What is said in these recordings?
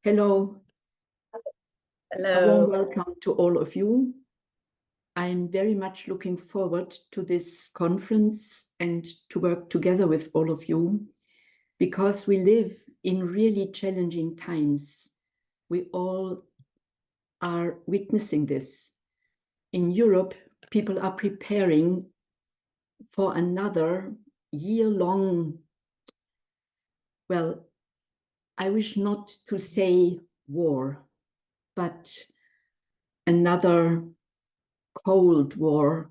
Hello, a Hello. warm welcome to all of you. I'm very much looking forward to this conference and to work together with all of you because we live in really challenging times. We all are witnessing this. In Europe, people are preparing for another year-long, well, I wish not to say war, but another Cold War.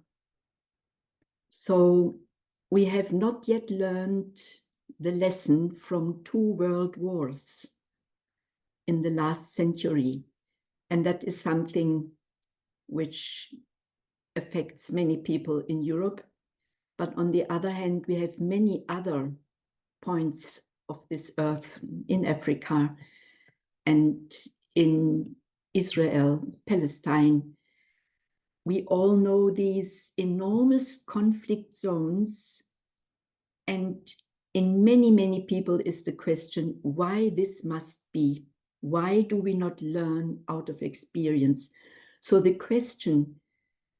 So we have not yet learned the lesson from 2 world wars in the last century. And that is something which affects many people in Europe. But on the other hand, we have many other points of this earth in Africa and in Israel, Palestine. We all know these enormous conflict zones, and in many, many people is the question why this must be. Why do we not learn out of experience? So the question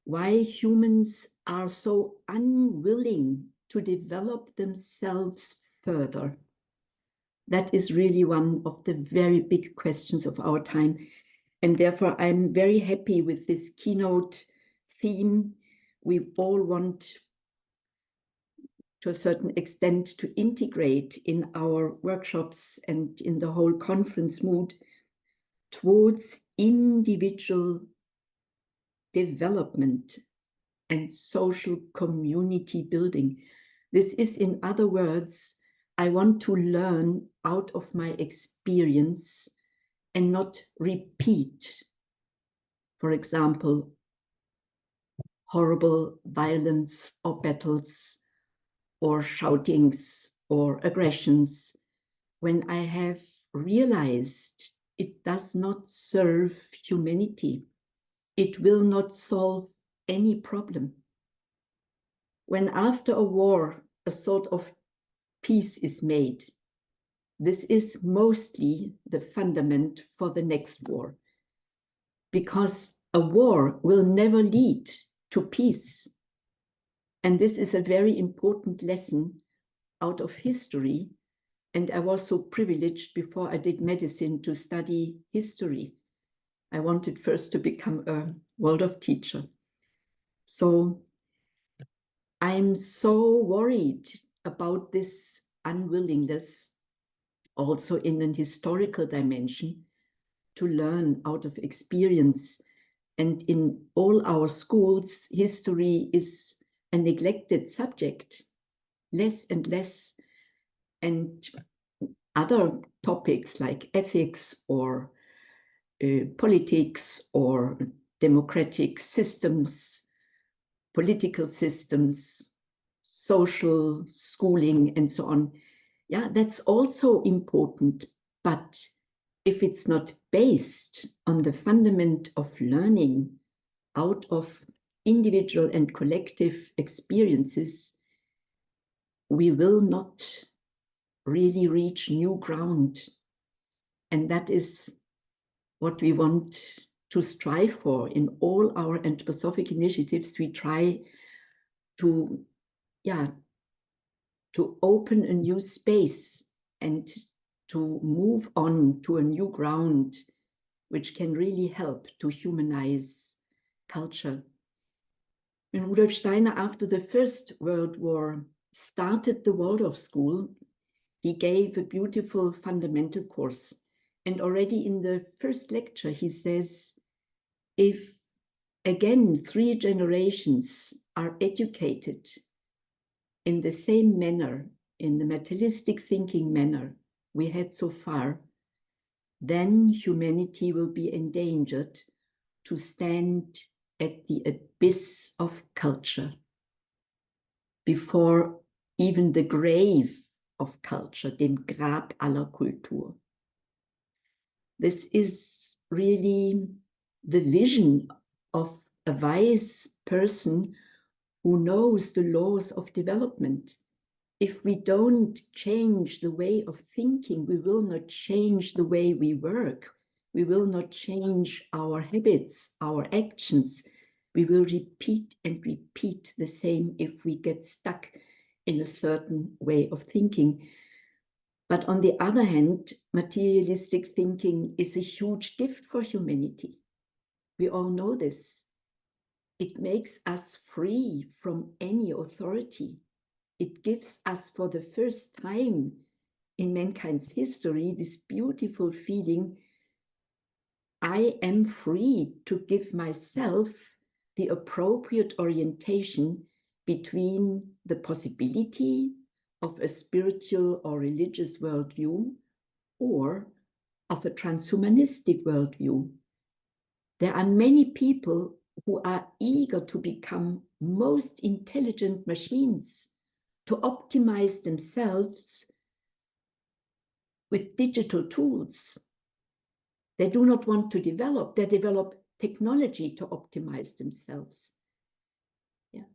why humans are so unwilling to develop themselves further, that is really one of the very big questions of our time. And therefore, I'm very happy with this keynote theme. We all want, to a certain extent, to integrate in our workshops and in the whole conference mood towards individual development and social community building. This is, in other words, I want to learn out of my experience and not repeat, for example, horrible violence or battles or shoutings or aggressions when I have realized it does not serve humanity. It will not solve any problem. When after a war, a sort of peace is made, this is mostly the fundament for the next war, because a war will never lead to peace. And this is a very important lesson out of history. And I was so privileged before I did medicine to study history. I wanted first to become a Waldorf teacher. So I'm so worried about this unwillingness, also in an historical dimension, to learn out of experience. And in all our schools, history is a neglected subject, less and less. And other topics like ethics or politics or democratic systems, political systems, social schooling, and so on. Yeah, that's also important. But if it's not based on the fundament of learning out of individual and collective experiences, we will not really reach new ground. And that is what we want to strive for in all our anthroposophic initiatives. We try to, to open a new space and to move on to a new ground, which can really help to humanize culture. When Rudolf Steiner, after the First World War, started the Waldorf School, he gave a beautiful fundamental course. And already in the first lecture, he says, if again 3 generations are educated in the same manner, in the materialistic thinking manner we had so far, then humanity will be endangered to stand at the abyss of culture, before even the grave of culture, dem Grab aller Kultur. This is really the vision of a wise person who knows the laws of development. if we don't change the way of thinking, we will not change the way we work. We will not change our habits, our actions. We will repeat and repeat the same if we get stuck in a certain way of thinking. But on the other hand, materialistic thinking is a huge gift for humanity. We all know this. It makes us free from any authority. It gives us, for the first time in mankind's history, this beautiful feeling, I am free to give myself the appropriate orientation between the possibility of a spiritual or religious worldview or of a transhumanistic worldview. There are many people who are eager to become most intelligent machines, to optimize themselves with digital tools. They do not want to develop, they develop technology to optimize themselves. Yeah.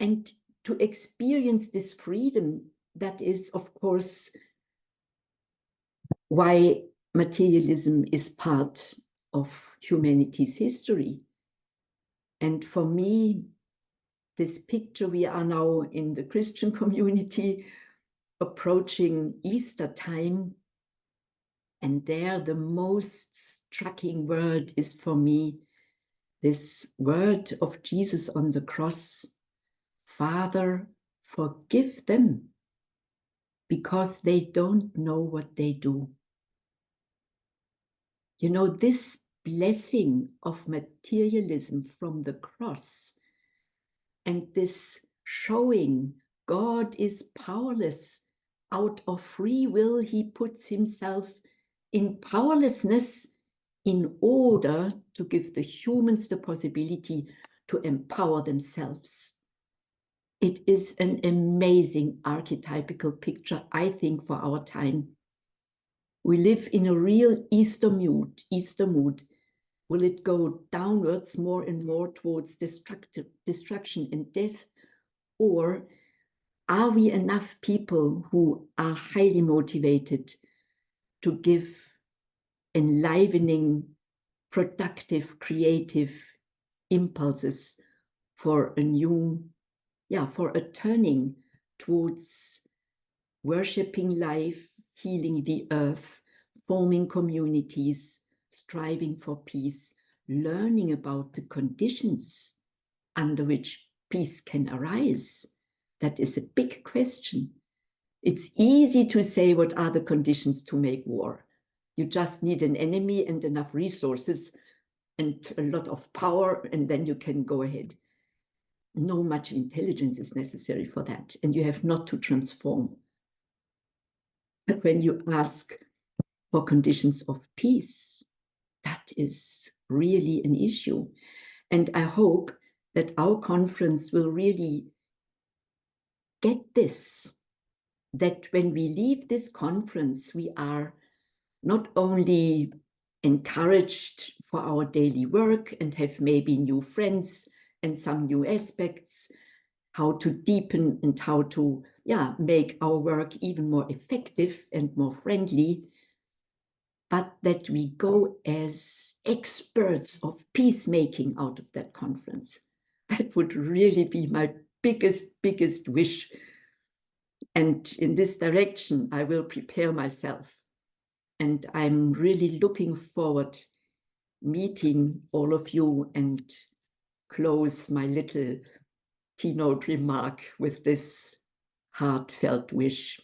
And to experience this freedom, that is, of course, why materialism is part of humanity's history. And for me, this picture, we are now in the Christian community approaching Easter time. And there the most striking word is for me this word of Jesus on the cross, Father, forgive them because they don't know what they do. You know, this blessing of materialism from the cross and this showing God is powerless. Out of free will, he puts himself in powerlessness in order to give the humans the possibility to empower themselves. It is an amazing archetypical picture, I think, for our time. We live in a real Easter mood. Will it go downwards more and more towards destruction and death? Or are we enough people who are highly motivated to give enlivening, productive, creative impulses for a new, for a turning towards worshipping life, healing the earth, forming communities, striving for peace, learning about the conditions under which peace can arise? That is a big question. It's easy to say what are the conditions to make war. You just need an enemy and enough resources and a lot of power, and then you can go ahead. No much intelligence is necessary for that, and you have not to transform. But when you ask for conditions of peace, that is really an issue. And I hope that our conference will really get this, that when we leave this conference, we are not only encouraged for our daily work and have maybe new friends and some new aspects, how to deepen and how to make our work even more effective and more friendly, but that we go as experts of peacemaking out of that conference. That would really be my biggest wish. And in this direction, I will prepare myself. And I'm really looking forward meeting all of you and close my little keynote remark with this heartfelt wish.